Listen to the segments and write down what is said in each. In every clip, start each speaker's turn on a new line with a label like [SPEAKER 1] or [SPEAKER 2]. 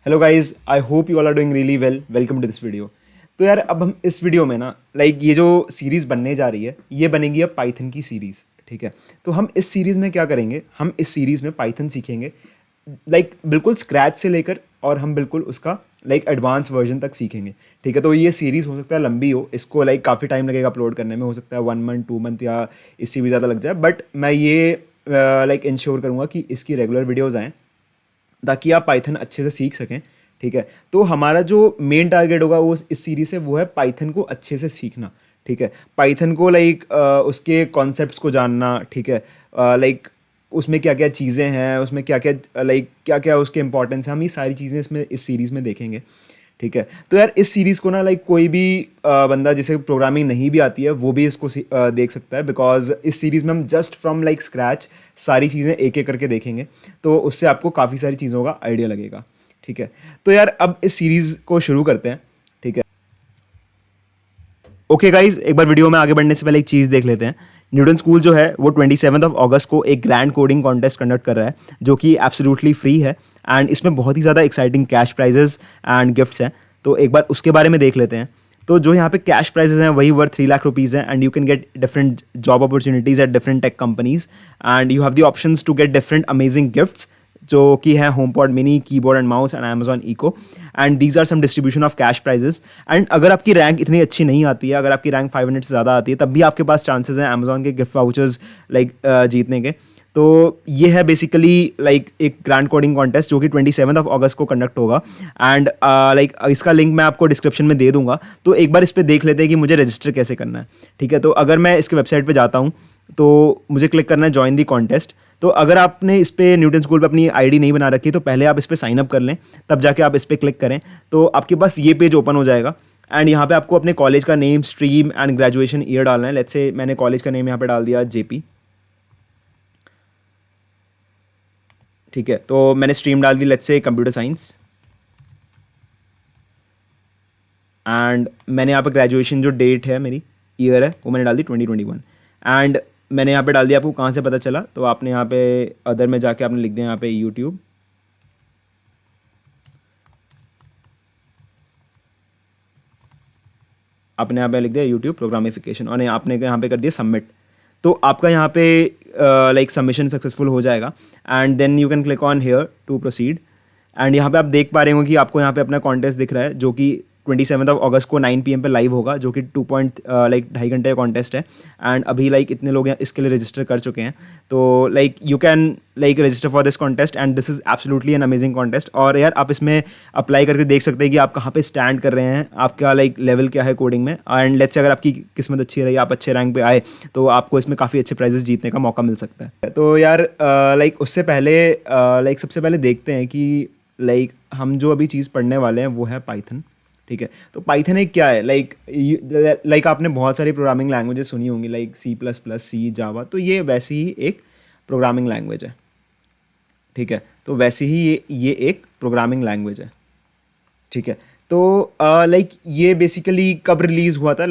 [SPEAKER 1] Hello guys, I hope you all are doing really well. Welcome to this video. तो यार अब हम इस वीडियो में ना ये जो सीरीज़ बनने जा रही है ये बनेगी अब पाइथन की सीरीज़। ठीक है, तो हम इस सीरीज़ में क्या करेंगे, हम इस सीरीज़ में पाइथन सीखेंगे बिल्कुल स्क्रैच से लेकर, और हम बिल्कुल उसका एडवांस वर्जन तक सीखेंगे। ठीक है, तो ये सीरीज़ हो सकता है लंबी हो, इसको काफ़ी टाइम लगेगा अपलोड करने में, हो सकता है 1 मंथ 2 मंथ या इससे भी ज़्यादा लग जाए, बट मैं ये इंश्योर करूँगा कि इसकी रेगुलर वीडियोज़ आएँ ताकि आप पाइथन अच्छे से सीख सकें। ठीक है, तो हमारा जो मेन टारगेट होगा वो इस सीरीज से वो है पाइथन को अच्छे से सीखना। ठीक है, पाइथन को उसके कॉन्सेप्ट्स को जानना। ठीक है, उसमें क्या क्या चीज़ें हैं, उसमें क्या क्या क्या क्या उसके इंपॉर्टेंस है, हम ये सारी चीज़ें इसमें इस सीरीज़ में देखेंगे। ठीक है, तो यार इस सीरीज़ को ना कोई भी बंदा जिसे प्रोग्रामिंग नहीं भी आती है वो भी इसको देख सकता है, बिकॉज इस सीरीज़ में हम जस्ट फ्रॉम स्क्रैच सारी चीज़ें एक एक करके देखेंगे, तो उससे आपको काफ़ी सारी चीज़ों का आइडिया लगेगा। ठीक है, तो यार अब इस सीरीज़ को शुरू करते हैं। ठीक है, ओके गाइज, एक बार वीडियो में आगे बढ़ने से पहले एक चीज़ देख लेते हैं। न्यूटन स्कूल जो है वो 27 को एक ग्रैंड कोडिंग कॉन्टेस्ट कंडक्ट कर रहा है, जो कि एब्सोल्युटली फ्री है, एंड इसमें बहुत ही ज़्यादा exciting cash prizes and gifts हैं। तो एक बार उसके बारे में देख लेते हैं। तो जो यहाँ पे कैश प्राइजेस हैं वही वर्थ 3 लाख रुपीज़ हैं, and you can get different job opportunities at different tech companies, and you have the options to get different amazing gifts, जो कि है HomePod mini, keyboard and mouse and Amazon Echo, and these are some distribution of cash prizes. And अगर आपकी rank इतनी अच्छी नहीं आती है, अगर आपकी रैंक 500 से ज़्यादा आती है, तब भी आपके पास चांसेस हैं अमेजॉन के गिफ्ट वाउचर्स जीतने के। तो ये है बेसिकली एक ग्रैंड कोडिंग कॉन्टेस्ट जो कि 27 को कंडक्ट होगा, एंड इसका लिंक मैं आपको डिस्क्रिप्शन में दे दूंगा। तो एक बार इस पर देख लेते हैं कि मुझे रजिस्टर कैसे करना है। ठीक है, तो अगर मैं इसके वेबसाइट पे जाता हूँ तो मुझे क्लिक करना है ज्वाइन दी कॉन्टेस्ट। तो अगर आपने इस पर न्यूटन स्कूल पे अपनी आईडी नहीं बना रखी तो पहले आप इस पर साइन अप कर लें, तब जाके आप इस पर क्लिक करें तो आपके पास ये पेज ओपन हो जाएगा। एंड यहाँ पे आपको अपने कॉलेज का name, stream and graduation year डालना है। लेट्स से मैंने कॉलेज का नेम यहाँ पे डाल दिया जेपी। ठीक है, तो मैंने स्ट्रीम डाल दी let's say computer science, and मैंने यहाँ पे ग्रेजुएशन जो डेट है मेरी, ईयर है, वो मैंने डाल दी 2021। एंड मैंने यहाँ पे डाल दिया, आपको कहाँ से पता चला, तो आपने यहाँ पे अदर में जाके आपने लिख दिया यहाँ पे यूट्यूब। आपने यहाँ पे लिख दिया यूट्यूब प्रोग्रामिफिकेशन, और आपने यहाँ पे कर दिया सबमिट। तो आपका यहाँ पे सबमिशन सक्सेसफुल हो जाएगा, and then you can click on here to proceed. And यहाँ पे आप देख पा रहे हो कि आपको यहाँ पे अपना कॉन्टेस्ट दिख रहा है, जो कि 27 को 9 PM पे लाइव होगा, जो कि 2.5 घंटे का कॉन्टेस्ट है। एंड अभी इतने लोग इसके लिए रजिस्टर कर चुके हैं। तो you can register for this contest, and this is absolutely an amazing contest. और यार आप इसमें अप्लाई करके देख सकते हैं कि आप कहाँ पे स्टैंड कर रहे हैं, आपका लेवल क्या है कोडिंग में। एंड लेट्स से अगर आपकी किस्मत अच्छी रही, आप अच्छे रैंक पे आए, तो आपको इसमें काफ़ी अच्छे प्राइजेस जीतने का मौका मिल सकता है। तो यार उससे पहले सबसे पहले देखते हैं कि हम जो अभी चीज़ पढ़ने वाले हैं वो है पाइथन। ठीक है, तो पाइथन एक क्या है, आपने बहुत सारी प्रोग्रामिंग लैंग्वेजेस सुनी होंगी, C++, सी, जावा। तो ये वैसी ही एक प्रोग्रामिंग लैंग्वेज है। ठीक है, तो वैसे ही ये एक प्रोग्रामिंग लैंग्वेज है। ठीक है, तो ये बेसिकली कब रिलीज़ हुआ था,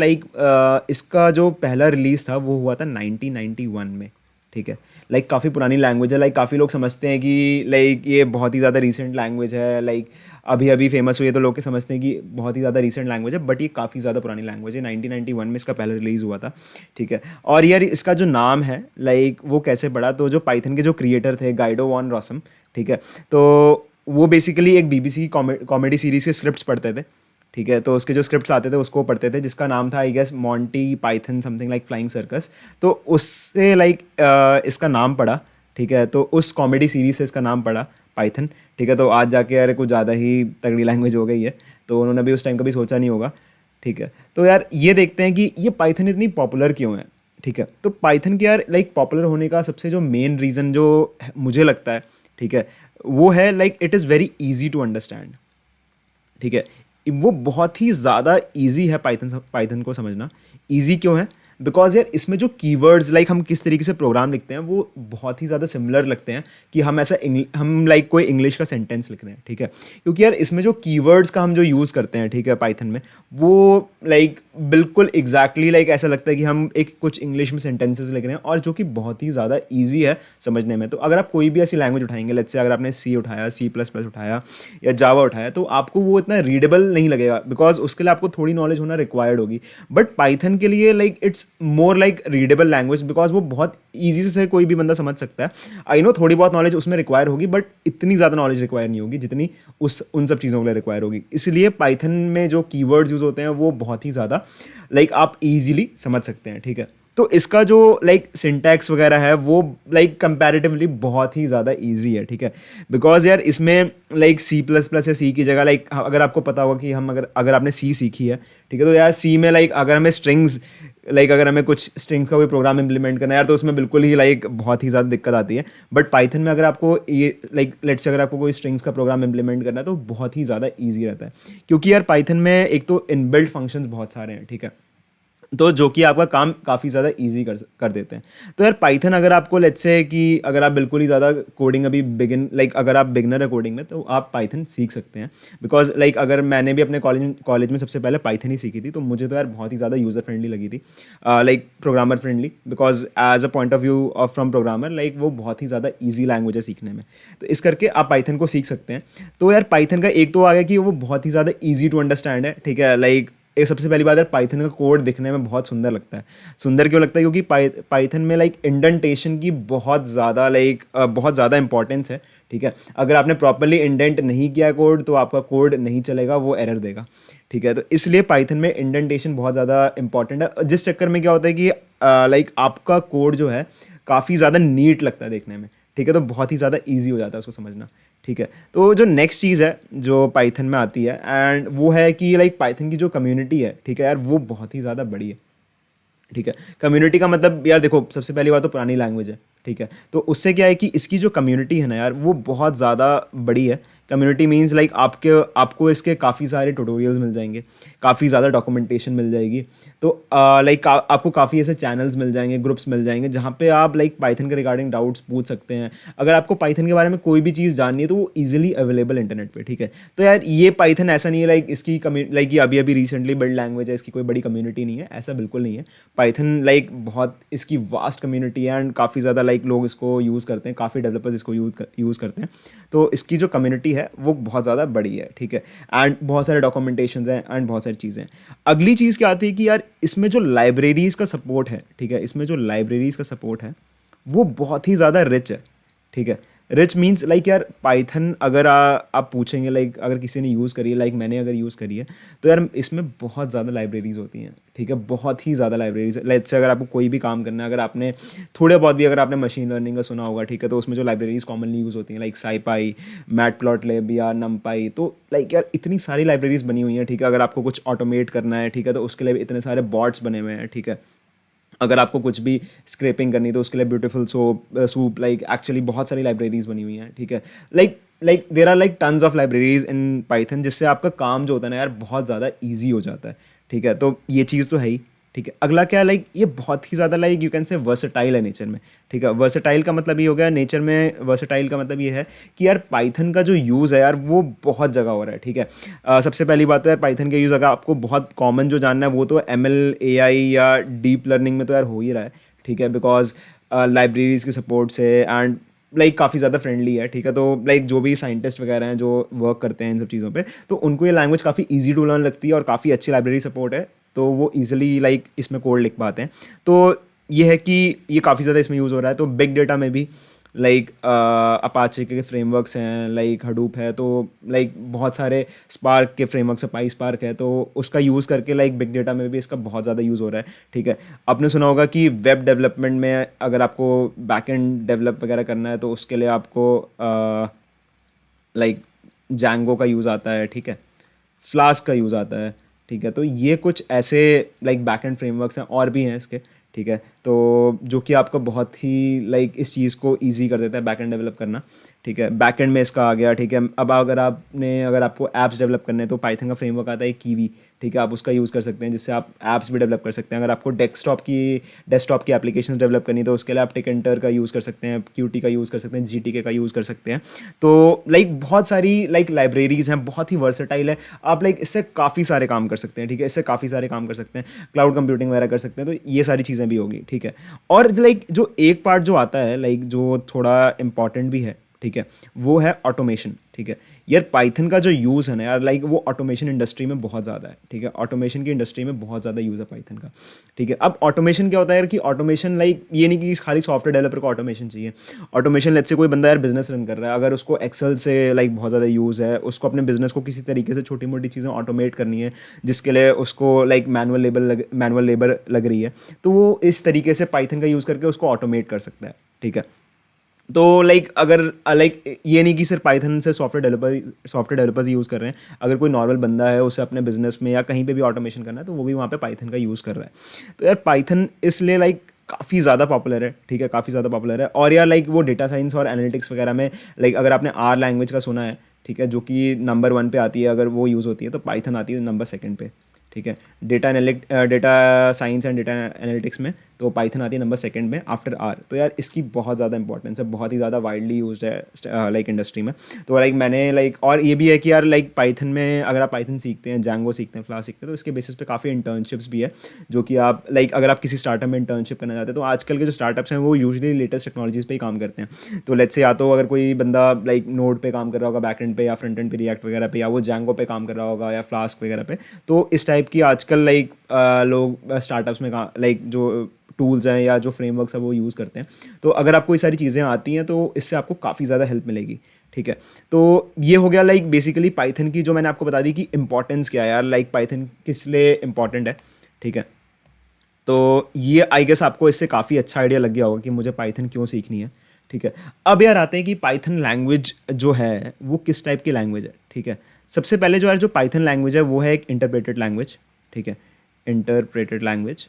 [SPEAKER 1] इसका जो पहला रिलीज़ था वो हुआ था 1991 में। ठीक है, काफ़ी पुरानी लैंग्वेज है। काफ़ी लोग समझते हैं कि ये बहुत ही ज़्यादा रीसेंट लैंग्वेज है, अभी अभी फेमस हुई है, तो लोग समझते हैं कि बहुत ही ज़्यादा रीसेंट लैंग्वेज है, बट ये काफ़ी ज़्यादा पुरानी लैंग्वेज है। 1991 में इसका पहला रिलीज़ हुआ था। ठीक है, और यार इसका जो नाम है वो कैसे पड़ा, तो जो पाइथन के जो क्रिएटर थे गाइडो वॉन रॉसम, ठीक है, तो वो बेसिकली एक BBC की कॉमेडी सीरीज़ के स्क्रिप्ट्स पढ़ते थे। ठीक है, तो उसके जो स्क्रिप्ट्स आते थे उसको पढ़ते थे, जिसका नाम था I guess Monty Python something like Flying Circus. तो उससे इसका नाम पड़ा। ठीक है, तो उस कॉमेडी सीरीज से इसका नाम पड़ा पाइथन। ठीक है, तो आज जाके यार कुछ ज़्यादा ही तगड़ी लैंग्वेज हो गई है, तो उन्होंने भी उस टाइम कभी सोचा नहीं होगा। ठीक है, तो यार ये देखते हैं कि ये पाइथन इतनी पॉपुलर क्यों है। ठीक है, तो पाइथन के यार पॉपुलर होने का सबसे जो मेन रीज़न जो मुझे लगता है, ठीक है, वो है it is very easy to understand. ठीक है, वो बहुत ही ज़्यादा ईजी है पाइथन को समझना। ईजी क्यों है, बिकॉज यार इसमें जो कीवर्ड्स लाइक हम किस तरीके से प्रोग्राम लिखते हैं वो बहुत ही ज़्यादा सिमिलर लगते हैं कि हम ऐसा हम लाइक कोई इंग्लिश का सेंटेंस लिख रहे हैं, ठीक है। क्योंकि यार इसमें जो कीवर्ड्स का हम जो यूज़ करते हैं, ठीक है, पाइथन में, वो लाइक बिल्कुल एग्जैक्टली लाइक ऐसा लगता है कि हम एक कुछ इंग्लिश में सेंटेंसेस लिख रहे हैं, और जो कि बहुत ही ज़्यादा ईजी है समझने में। तो अगर आप कोई भी ऐसी लैंग्वेज उठाएंगे, लेट्स से अगर आपने सी उठाया, C++ उठाया या जावा उठाया, तो आपको वो इतना रीडेबल नहीं लगेगा, बिकॉज उसके लिए आपको थोड़ी नॉलेज होना रिक्वायर्ड होगी। बट पाइथन के लिए like it's more like readable language, because वो बहुत ईजी से कोई भी बंदा समझ सकता है। आई नो थोड़ी बहुत नॉलेज उसमें रिक्वायर होगी, बट इतनी ज़्यादा नॉलेज रिक्वायर नहीं होगी जितनी उन सब चीज़ों के लिए रिक्वायर होगी। इसलिए पाइथन में जो कीवर्ड्स यूज़ होते हैं वो बहुत ही ज़्यादा लाइक आप इजीली समझ सकते हैं, ठीक है। तो इसका जो लाइक सिंटैक्स वगैरह है वो लाइक कंपैरेटिवली बहुत ही ज़्यादा इजी है, ठीक है। बिकॉज यार इसमें लाइक C++ या सी की जगह लाइक अगर आपको पता होगा कि हम अगर आपने सी सीखी है, ठीक है, तो यार सी में लाइक अगर हमें स्ट्रिंग्स लाइक अगर हमें कुछ स्ट्रिंग्स का कोई प्रोग्राम इंप्लीमेंट करना है यार, तो उसमें बिल्कुल ही लाइक बहुत ही ज़्यादा दिक्कत आती है। बट पाइथन में अगर आपको ये लाइक लेट्स से अगर आपको कोई स्ट्रिंग्स का प्रोग्राम इंप्लीमेंट करना है तो बहुत ही ज़्यादा ईजी रहता है, क्योंकि यार पाइथन में एक तो इनबिल्ट फंक्शंस बहुत सारे हैं, ठीक है, तो जो कि आपका काम काफ़ी ज़्यादा इजी कर देते हैं। तो यार पाइथन अगर आपको लेट्स से कि अगर आप बिल्कुल ही ज़्यादा कोडिंग अभी अगर आप बिगनर है कोडिंग में, तो आप पाइथन सीख सकते हैं। बिकॉज लाइक अगर मैंने भी अपने कॉलेज में सबसे पहले पाइथन ही सीखी थी, तो मुझे तो यार बहुत ही ज़्यादा यूज़र फ्रेंडली लगी थी, like programmer friendly, because as a point of view of from programmer like वो बहुत ही ज़्यादा ईजी लैंग्वेज है सीखने में। तो इस करके आप पाइथन को सीख सकते हैं। तो यार पाइथन का एक तो आ गया कि वो बहुत ही ज़्यादा ईजी टू अंडरस्टैंड है, ठीक है। लाइक एक सबसे पहली बात है, पाइथन का कोड दिखने में बहुत सुंदर लगता है। सुंदर क्यों लगता है? क्योंकि पाइथन में लाइक इंडेंटेशन की बहुत ज़्यादा इंपॉर्टेंस है, ठीक है। अगर आपने प्रॉपरली इंडेंट नहीं किया कोड तो आपका कोड नहीं चलेगा, वो एरर देगा, ठीक है। तो इसलिए पाइथन में इंडेंटेशन बहुत ज़्यादा इंपॉर्टेंट है, जिस चक्कर में क्या होता है कि लाइक आपका कोड जो है काफ़ी ज़्यादा नीट लगता है देखने में, ठीक है। तो बहुत ही ज़्यादा ईजी हो जाता है उसको समझना, ठीक है। तो जो नेक्स्ट चीज़ है जो पाइथन में आती है, एंड वो है कि लाइक पाइथन की जो कम्युनिटी है, ठीक है यार, वो बहुत ही ज़्यादा बड़ी है, ठीक है। कम्युनिटी का मतलब यार देखो, सबसे पहली बात तो पुरानी लैंग्वेज है, ठीक है। तो उससे क्या है कि इसकी जो कम्युनिटी है ना यार, वो बहुत ज़्यादा बड़ी है। कम्युनिटी मीन्स लाइक आपको इसके काफ़ी सारे ट्यूटोरियल्स मिल जाएंगे, काफ़ी ज़्यादा डॉक्यूमेंटेशन मिल जाएगी। तो लाइक आपको काफ़ी ऐसे चैनल्स मिल जाएंगे, ग्रुप्स मिल जाएंगे, जहाँ पे आप लाइक पाइथन के रिगार्डिंग डाउट्स पूछ सकते हैं। अगर आपको पाइथन के बारे में कोई भी चीज़ जाननी है तो वो ईजिली अवेलेबल इंटरनेट पे, ठीक है। तो यार ये पाइथन ऐसा नहीं है लाइक इसकी लाइक ये अभी रिसेंटली बिल्ड लैंग्वेज है, इसकी कोई बड़ी कम्युनिटी नहीं है, ऐसा बिल्कुल नहीं है। पाइथन लाइक बहुत इसकी वास्ट कम्युनिटी है, एंड काफ़ी ज़्यादा लाइक लोग इसको यूज़ करते हैं, काफ़ी डेवलपर्स इसको यूज़ करते हैं। तो इसकी जो कम्युनिटी है वो बहुत ज़्यादा बड़ी है, ठीक है। एंड बहुत सारे डॉक्यूमेंटेशन हैं एंड बहुत सारी चीज़ें हैं। अगली चीज़ क्या आती है कि यार इसमें जो लाइब्रेरीज़ का सपोर्ट है, ठीक है, इसमें जो लाइब्रेरीज़ का सपोर्ट है वो बहुत ही ज़्यादा रिच है, ठीक है। रिच मीन्स लाइक यार पाइथन अगर आप पूछेंगे लाइक अगर किसी ने यूज़ करी है, लाइक मैंने अगर यूज़ करी है, तो यार इसमें बहुत ज़्यादा लाइब्रेरीज़ होती हैं, ठीक है, बहुत ही ज़्यादा लाइब्रेरीज। लेट्स से अगर आपको कोई भी काम करना है, अगर आपने थोड़े बहुत भी अगर आपने मशीन लर्निंग का सुना होगा, ठीक है, तो उसमें जो लाइब्रेरीज कॉमनली यूज़ होती हैं लाइक साईपाई, मैटप्लॉटलिब या नमपाई, तो लाइक यार इतनी सारी लाइब्रेरीज बनी हुई हैं, ठीक है। अगर आपको कुछ ऑटोमेट करना है, ठीक है, तो उसके लिए भी इतने सारे बॉट्स बने हुए हैं, ठीक है। अगर आपको कुछ भी स्क्रैपिंग करनी तो उसके लिए ब्यूटीफुल सूप लाइक एक्चुअली बहुत सारी लाइब्रेरीज बनी हुई हैं, ठीक है। Like there are like tons of libraries in Python, जिससे आपका काम जो होता है ना यार बहुत ज़्यादा ईजी हो जाता है, ठीक है। तो ये चीज़ तो है ही, ठीक है। अगला क्या है, लाइक ये बहुत ही ज़्यादा like you can say versatile है नेचर में, ठीक है। वर्सेटाइल का मतलब ये हो गया, नेचर में वर्सेटाइल का मतलब ये है कि यार पाइथन का जो यूज़ है यार वो बहुत जगह हो रहा है, ठीक है। सबसे पहली बात तो यार पाइथन के यूज़ अगर आपको बहुत कॉमन जो जानना है वो तो ML AI या डीप लर्निंग में तो यार हो ही रहा है, ठीक है। बिकॉज लाइब्रेरीज के सपोर्ट से एंड लाइक काफ़ी ज़्यादा फ्रेंडली है, ठीक है। तो लाइक जो भी साइंटिस्ट वगैरह हैं जो वर्क करते हैं इन सब चीज़ों पे, तो उनको ये लैंग्वेज काफ़ी इजी टू लर्न लगती है और काफ़ी अच्छी लाइब्रेरी सपोर्ट है, तो वो ईजिली लाइक इसमें कोड लिख पाते हैं। तो ये है कि ये काफ़ी ज़्यादा इसमें यूज़ हो रहा है। तो बिग डेटा में भी लाइक अपाचे के फ्रेमवर्क्स हैं, लाइक हडूप है, तो लाइक बहुत सारे स्पार्क के फ्रेमवर्क्स है, पाई स्पार्क है, तो उसका यूज़ करके लाइक बिग डेटा में भी इसका बहुत ज़्यादा यूज़ हो रहा है, ठीक है। आपने सुना होगा कि वेब डेवलपमेंट में अगर आपको बैकएंड डेवलप वगैरह करना है तो उसके लिए आपको लाइक जैंगो का यूज़ आता है, ठीक है, फ्लास्क का यूज़ आता है, ठीक है। तो ये कुछ ऐसे लाइक बैकएंड फ्रेमवर्क्स हैं और भी हैं इसके, ठीक है। तो जो कि आपका बहुत ही लाइक इस चीज़ को ईजी कर देता है बैकएंड डेवलप करना, ठीक है, बैकएंड में इसका आ गया, ठीक है। अब अगर आपको ऐप्स डेवलप करने हैं तो पाइथन का फ्रेमवर्क आता है कीवी, ठीक है, आप उसका यूज़ कर सकते हैं, जिससे आप ऐप्स भी डेवलप कर सकते हैं। अगर आपको डेस्कटॉप की एप्लीकेशन डेवलप करनी है तो उसके लिए आप टिकेंटर का यूज़ कर सकते हैं, क्यूटी का यूज़ कर सकते हैं, जीटीके का यूज़ कर सकते हैं। तो लाइक बहुत सारी लाइक लाइब्रेरीज़ हैं, बहुत ही वर्सेटाइल है। आप लाइक इससे काफ़ी सारे काम कर सकते हैं, ठीक है, इससे काफ़ी सारे काम कर सकते हैं, क्लाउड कंप्यूटिंग वगैरह कर सकते हैं। तो ये सारी चीज़ें भी होगी, ठीक है। और लाइक जो एक पार्ट जो आता है लाइक जो थोड़ा इंपॉर्टेंट भी है, ठीक है, वो है ऑटोमेशन, ठीक है। यार पाइथन का जो यूज़ है ना यार, लाइक वो ऑटोमेशन इंडस्ट्री में बहुत ज़्यादा है, ठीक है। ऑटोमेशन की इंडस्ट्री में बहुत ज़्यादा यूज़ है पाइथन का, ठीक है। अब ऑटोमेशन क्या होता है यार कि ऑटोमेशन लाइक ये नहीं कि खाली सॉफ्टवेयर डेवलपर को ऑटोमेशन चाहिए। ऑटोमेशन लेट्स से कोई बंदा यार बिजनेस रन कर रहा है, अगर उसको एक्सेल से लाइक बहुत ज़्यादा यूज़ है, उसको अपने बिजनेस को किसी तरीके से छोटी मोटी चीज़ें ऑटोमेट करनी है जिसके लिए उसको लाइक मैनुअल लेबर लग रही है, तो वो इस तरीके से पाइथन का यूज़ करके उसको ऑटोमेट कर सकता है, ठीक है। तो लाइक अगर लाइक ये नहीं कि सिर्फ पाइथन से सॉफ्टवेयर डेवलपर्स यूज़ कर रहे हैं, अगर कोई नॉर्मल बंदा है उसे अपने बिजनेस में या कहीं पे भी ऑटोमेशन करना है तो वो भी वहाँ पे पाइथन का यूज़ कर रहा है। तो यार पाइथन इसलिए लाइक काफ़ी ज़्यादा पॉपुलर है, ठीक है, काफ़ी ज़्यादा पॉपुलर है। और यार लाइक वो डेटा साइंस और एनालिटिक्स वगैरह में लाइक अगर आपने आर लैंग्वेज का सुना है, ठीक है, जो कि नंबर 1 पे आती है, अगर वो यूज़ होती है तो पाइथन आती है नंबर 2 पे, ठीक है। Data science and data analytics में तो पाइथन आती है नंबर 2 में आफ्टर आर। तो यार इसकी बहुत ज़्यादा इंपॉर्टेंस है, बहुत ही ज़्यादा वाइडली यूज्ड है लाइक इंडस्ट्री में। तो लाइक मैंने लाइक और ये भी है कि यार लाइक पाइथन में अगर आप पाइथन सीखते हैं, जैंगो सीखते हैं, फ्लास्क सीखते हैं, तो इसके बेसिस पे काफ़ी इंटर्नशिप्स भी है, जो कि आप लाइक अगर आप किसी स्टार्टअप में इंटर्नशिप करना चाहते हैं तो आजकल के जो स्टार्टअप्स हैं वो यूजुअली लेटेस्ट टेक्नोलॉजीज़ पे ही काम करते हैं। तो लेट्स से या तो अगर कोई बंदा लाइक नोड पे काम कर रहा होगा बैकएंड पे, या फ्रंट एंड पे रिएक्ट वगैरह पे, या वो जैंगो पे काम कर रहा होगा, या फ्लास्क वगैरह पे। तो इस टाइप की आजकल लाइक लोग स्टार्टअप्स में लाइक जो टूल्स हैं या जो फ्रेमवर्क्स है वो यूज़ करते हैं। तो अगर आपको ये सारी चीज़ें आती हैं तो इससे आपको काफ़ी ज़्यादा हेल्प मिलेगी, ठीक है। तो ये हो गया लाइक बेसिकली पाइथन की, जो मैंने आपको बता दी कि इंपॉर्टेंस क्या है यार, लाइक पाइथन किस लिए इंपॉर्टेंट है, ठीक है। तो ये आई गेस आपको इससे काफ़ी अच्छा आइडिया लग गया होगा कि मुझे पाइथन क्यों सीखनी है, ठीक है। अब यार आते हैं कि पाइथन लैंग्वेज जो है वो किस टाइप की लैंग्वेज है, ठीक है। सबसे पहले जो यार जो पाइथन लैंग्वेज है वो है एक इंटरप्रेटेड लैंग्वेज, ठीक है, इंटरप्रेटेड लैंग्वेज,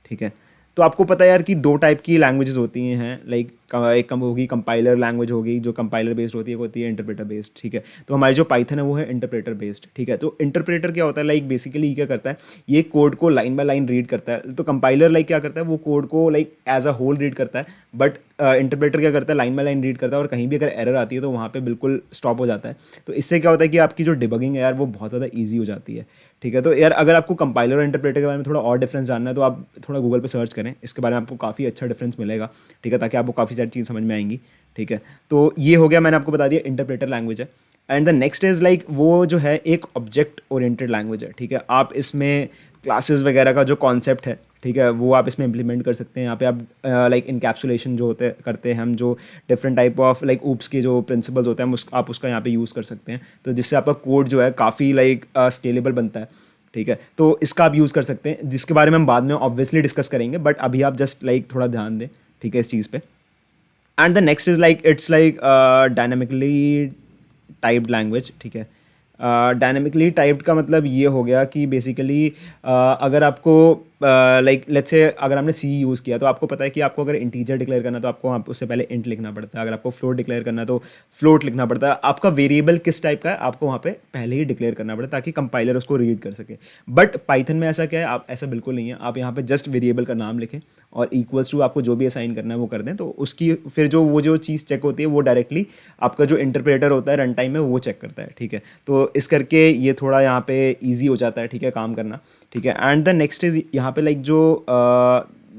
[SPEAKER 1] ठीक है। तो आपको पता है यार कि 2 टाइप की लैंग्वेजेस होती हैं, लाइक एक कम होगी कंपाइलर लैंग्वेज होगी जो कंपाइलर बेस्ड होती है, होती है इंटरप्रेटर बेस्ड, ठीक है। तो हमारी जो पाइथन है वो है इंटरप्रेटर बेस्ड, ठीक है। तो इंटरप्रेटर क्या होता है, लाइक बेसिकली क्या करता है, ये कोड को लाइन बाय लाइन रीड करता है। तो कंपाइलर लाइक क्या करता है, वो कोड को like as a whole read करता है, बट इंटरप्रेटर क्या करता है, लाइन बाय लाइन रीड करता है, और कहीं भी अगर एरर आती है तो वहाँ पे बिल्कुल स्टॉप हो जाता है। तो इससे क्या होता है कि आपकी जो डिबगिंग है यार वो बहुत ज़्यादा ईजी हो जाती है, ठीक है। तो यार अगर आपको कंपाइलर और इंटरप्रेटर के बारे में थोड़ा और डिफरेंस जानना है तो आप थोड़ा गूगल पे सर्च करें, इसके बारे में आपको काफ़ी अच्छा डिफरेंस मिलेगा, ठीक है, ताकि आपको काफ़ी सारी चीज़ समझ में आएंगी, ठीक है। तो ये हो गया, मैंने आपको बता दिया इंटरप्रेटर लैंग्वेज है। And the next is like वो जो है एक ऑब्जेक्ट ओरिएंटेड लैंग्वेज है, ठीक है। आप इसमें क्लासेस वगैरह का जो कॉन्सेप्ट है, ठीक है, वो आप इसमें इंप्लीमेंट कर सकते हैं। यहाँ पे आप लाइक इनकैप्सुलेशन जो होते करते हैं हम, जो different type of like oops के जो प्रिंसिपल्स होते हैं आप उसका यहाँ पे यूज़ कर सकते हैं, तो जिससे आपका कोड जो है काफ़ी लाइक स्केलेबल बनता है, ठीक है। तो इसका आप यूज़ कर सकते हैं, जिसके बारे में हम बाद में ऑब्वियसली डिस्कस करेंगे, बट अभी आप जस्ट लाइक थोड़ा ध्यान दें, ठीक है, इस चीज़ पे। And the next is like it's like dynamically typed language, ठीक है। डायनेमिकली टाइप्ड का मतलब ये हो गया कि बेसिकली अगर आपको लाइक लेट्स से अगर आपने सी यूज़ किया तो आपको पता है कि आपको अगर इंटीजर डिक्लेयर करना है तो आपको उससे पहले इंट लिखना पड़ता है, अगर आपको फ्लोट डिक्लेयर करना है तो फ्लोट लिखना पड़ता है। आपका वेरिएबल किस टाइप का है आपको वहाँ पे पहले ही डिक्लेयर करना पड़ता है ताकि कंपाइलर उसको रीड कर सके। बट पाइथन में ऐसा क्या है, आप ऐसा बिल्कुल नहीं है, आप यहाँ पे जस्ट वेरिएबल का नाम लिखें और इक्वल्स टू आपको जो भी असाइन करना है वो कर दें, तो उसकी फिर जो चीज़ चेक होती है वो डायरेक्टली आपका जो इंटरप्रेटर होता है रन टाइम में वो चेक करता है, ठीक है। तो इस करके ये थोड़ा यहाँ पे ईजी हो जाता है, ठीक है, काम करना, ठीक है। एंड द नेक्स्ट इज़ यहाँ पे लाइक जो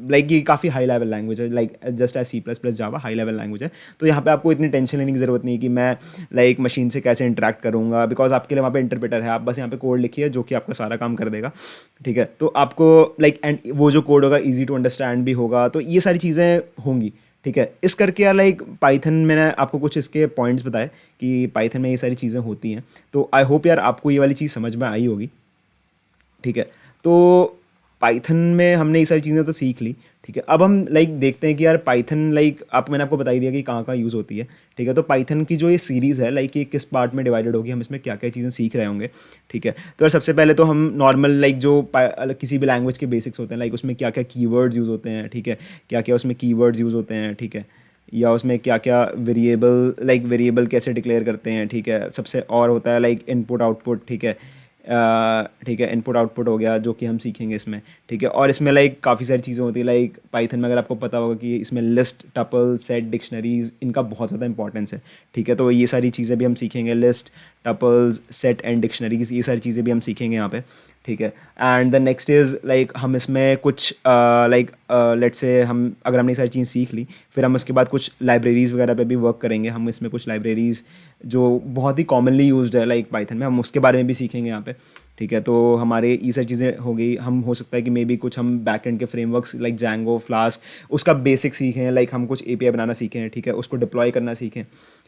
[SPEAKER 1] लाइक ये काफ़ी हाई लेवल लैंग्वेज है, लाइक जस्ट एज C++ जावा हाई लेवल लैंग्वेज है। तो यहाँ पे आपको इतनी टेंशन लेने की ज़रूरत नहीं है कि मैं लाइक मशीन से कैसे इंटरेक्ट करूँगा, बिकॉज आपके लिए वहाँ पे इंटरप्रेटर है, आप बस यहाँ पे कोड लिखिए जो कि आपका सारा काम कर देगा, ठीक है। तो आपको लाइक एंड वो जो कोड होगा ईजी टू अंडरस्टैंड भी होगा, तो ये सारी चीज़ें होंगी, ठीक है। इस करके यार लाइक पाइथन मैंने आपको कुछ इसके पॉइंट्स बताए कि पाइथन में ये सारी चीज़ें होती हैं। तो आई होप यार आपको ये वाली चीज़ समझ में आई होगी, ठीक है। तो पाइथन में हमने ये सारी चीज़ें तो सीख ली, ठीक है। अब हम लाइक देखते हैं कि यार पाइथन लाइक मैंने आपको बता ही दिया कि कहाँ कहाँ यूज़ होती है, ठीक है। तो पाइथन की जो ये सीरीज़ है लाइक ये किस पार्ट में डिवाइडेड होगी, हम इसमें क्या क्या चीज़ें सीख रहे होंगे, ठीक है। तो यार सबसे पहले तो हम नॉर्मल लाइक जो किसी भी लैंग्वेज के बेसिक्स होते हैं, लाइक उसमें क्या क्या कीवर्ड्स यूज़ होते हैं, ठीक है, क्या क्या उसमें कीवर्ड्स यूज़ होते हैं, ठीक है। या उसमें क्या क्या वेरिएबल कैसे डिक्लेयर करते हैं, ठीक है। सबसे और होता है लाइक इनपुट आउटपुट, ठीक है। ठीक है, इनपुट आउटपुट हो गया जो कि हम सीखेंगे इसमें, ठीक है। और इसमें लाइक काफ़ी सारी चीज़ें होती है लाइक पाइथन में, अगर आपको पता होगा कि इसमें लिस्ट, टपल, सेट, डिक्शनरीज, इनका बहुत ज़्यादा इंपॉर्टेंस है, ठीक है। तो ये सारी चीज़ें भी हम सीखेंगे, list, tuples, set and dictionaries, ये सारी चीज़ें भी हम सीखेंगे यहाँ पे, ठीक है। And the next is like हम इसमें कुछ लेट्स से हम अगर हमने ये सारी चीज़ सीख ली, फिर हम उसके बाद कुछ लाइब्रेरीज़ वगैरह पे भी वर्क करेंगे। हम इसमें कुछ लाइब्रेरीज़ जो बहुत ही कॉमनली यूज्ड है लाइक पाइथन में, हम उसके बारे में भी सीखेंगे यहाँ पे, ठीक है। तो हमारे ये सारी चीज़ें हो गई। हम हो सकता है कि मे बी कुछ हम बैकएंड के फ्रेमवर्क्स लाइक जैंगो, फ्लास्क, उसका बेसिक सीखें, लाइक हम कुछ एपीआई बनाना सीखें, ठीक है, उसको डिप्लॉय करना सीखें।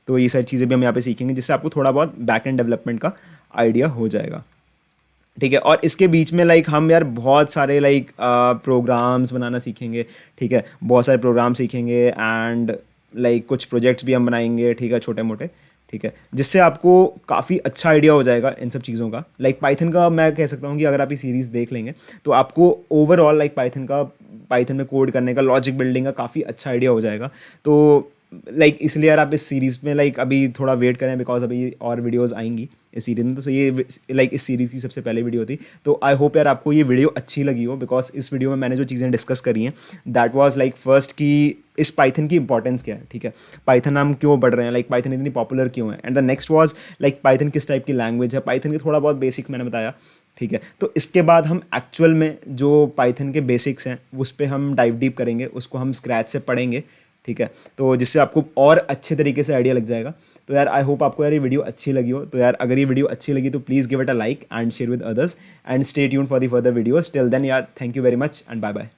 [SPEAKER 1] तो ये सारी चीज़ें भी हम यहाँ पे सीखेंगे, जिससे आपको थोड़ा बहुत बैकएंड डेवलपमेंट का आइडिया हो जाएगा, ठीक है। और इसके बीच में लाइक हम यार बहुत सारे लाइक प्रोग्राम्स बनाना सीखेंगे, ठीक है, बहुत सारे प्रोग्राम सीखेंगे एंड लाइक कुछ प्रोजेक्ट्स भी हम बनाएंगे, ठीक है, छोटे मोटे, ठीक है, जिससे आपको काफ़ी अच्छा आइडिया हो जाएगा इन सब चीज़ों का। लाइक पाइथन का मैं कह सकता हूँ कि अगर आप ये सीरीज़ देख लेंगे तो आपको ओवरऑल लाइक पाइथन में कोड करने का, लॉजिक बिल्डिंग का काफ़ी अच्छा आइडिया हो जाएगा। तो लाइक इसलिए यार आप इस सीरीज़ में लाइक अभी थोड़ा वेट करें, बिकॉज अभी और वीडियोज़ आएंगी इस सीरीज़ में। तो ये लाइक इस सीरीज़ की सबसे पहले वीडियो थी। तो आई होप यार आपको ये वीडियो अच्छी लगी हो, बिकॉज इस वीडियो में मैंने जो चीज़ें डिस्कस करी हैं दैट वाज लाइक फर्स्ट कि इस पाइथन की इंपॉर्टेंस क्या है, ठीक है, पाइथन हम क्यों पढ़ रहे हैं, लाइक पाइथन इतनी पॉपुलर क्यों है। And the next was like Python किस टाइप की लैंग्वेज है, पाइथन के थोड़ा बहुत बेसिक्स मैंने बताया, ठीक है। तो इसके बाद हम एक्चुअल में जो पाइथन के बेसिक्स हैं उस पर हम डाइव डीप करेंगे, उसको हम स्क्रैच से पढ़ेंगे, ठीक है। तो जिससे आपको और अच्छे तरीके से आइडिया लग जाएगा। तो यार आई होप आपको यार ये वीडियो अच्छी लगी हो। तो यार अगर ये वीडियो अच्छी लगी तो please give it a like and share with others and stay tuned for the further videos. Till then यार, thank you very much and bye bye.